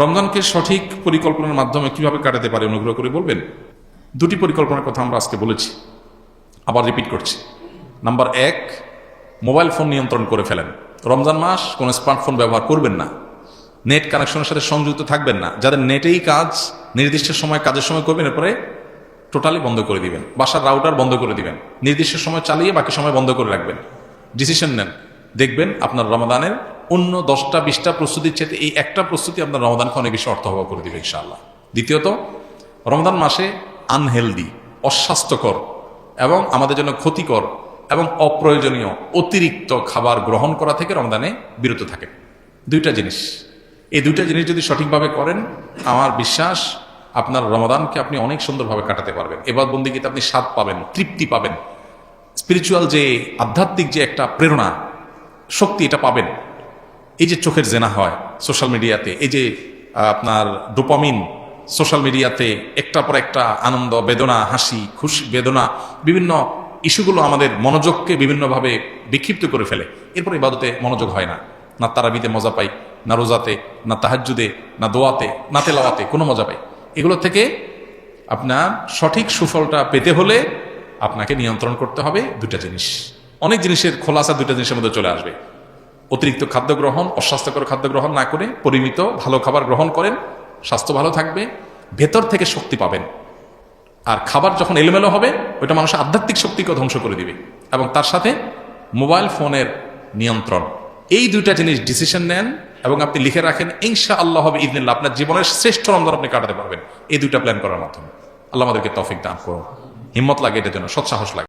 রমজানকে সঠিক পরিকল্পনার মাধ্যমে কিভাবে কাটাতে পারে অনুগ্রহ করে বলবেন। দুটি পরিকল্পনার কথা আমরা আজকে বলেছি, আবার রিপিট করছি। নাম্বার 1, মোবাইল ফোন নিয়ন্ত্রণ করে ফেলেন। রমজান মাস কোনো স্মার্টফোন ব্যবহার করবেন না, নেট কানেকশনের সাথে সংযুক্ত থাকবেন না। যাদের নেটেই কাজ, নির্দিষ্ট সময় কাজের সময় করবেন, এরপরে টোটালি বন্ধ করে দিবেন। বাসার রাউটার বন্ধ করে দিবেন, নির্দিষ্ট সময় চালিয়ে বাকি সময় বন্ধ করে রাখবেন। ডিসিশন নেন, দেখবেন আপনার রমাদানের অন্য 10টা 20টা প্রস্তুতির চেয়ে এই একটা প্রস্তুতি আপনার রমাদানকে অনেক বেশি অর্থবহ করে দিবে ইনশাআল্লাহ। দ্বিতীয়ত, রমজান মাসে আনহেলদি, অস্বাস্থ্যকর এবং আমাদের জন্য ক্ষতিকর এবং অপ্রয়োজনীয় অতিরিক্ত খাবার গ্রহণ করা থেকে রমজানে বিরত থাকেন। দুইটা জিনিস, এই দুইটা জিনিস যদি সঠিকভাবে করেন, আমার বিশ্বাস আপনার রমাদানকে আপনি অনেক সুন্দরভাবে কাটাতে পারবেন। এবার বন্দিগীতে আপনি স্বাদ পাবেন, তৃপ্তি পাবেন, স্পিরিচুয়াল যে আধ্যাত্মিক যে একটা প্রেরণা, শক্তি, এটা পাবেন। এই যে চোখের জেনা হয় সোশ্যাল মিডিয়াতে, এই যে আপনার ডোপামিন সোশ্যাল মিডিয়াতে একটার পর একটা আনন্দ, বেদনা, হাসি, খুশি, বেদনা, বিভিন্ন ইস্যুগুলো আমাদের মনোযোগকে বিভিন্নভাবে বিক্ষিপ্ত করে ফেলে। এরপর ইবাদতে মনোযোগ হয় না, না তারাবিতে মজা পাই, না রোজাতে, না তাহাজ্জুদে, না দোয়াতে, না তেলাওয়াতে কোনো মজা পাই। এগুলো থেকে আপনার সঠিক সুফলটা পেতে হলে আপনাকে নিয়ন্ত্রণ করতে হবে দুটা জিনিস। অনেক জিনিসের খোলাসা দুটা জিনিসের মধ্যে চলে আসবে। অতিরিক্ত খাদ্য গ্রহণ, অস্বাস্থ্যকর খাদ্য গ্রহণ না করে পরিমিত ভালো খাবার গ্রহণ করেন, স্বাস্থ্য ভালো থাকবে, ভেতর থেকে শক্তি পাবেন। আর খাবার যখন এলোমেলো হবে, ওইটা মানুষের আধ্যাত্মিক শক্তিকে ধ্বংস করে দিবে। এবং তার সাথে মোবাইল ফোনের নিয়ন্ত্রণ, এই দুইটা জিনিস ডিসিশন নেন এবং আপনি লিখে রাখেন, ইনশাআল্লাহ হবে ইদনিল্লাহ আপনার জীবনের শ্রেষ্ঠ রমজান আপনি কাটাতে পারবেন এই দুইটা প্ল্যান করার মাধ্যমে। আল্লাহ আমাদেরকে তৌফিক দান করুন, হিম্মত লাগে এটার জন্য, সৎসাহস লাগে।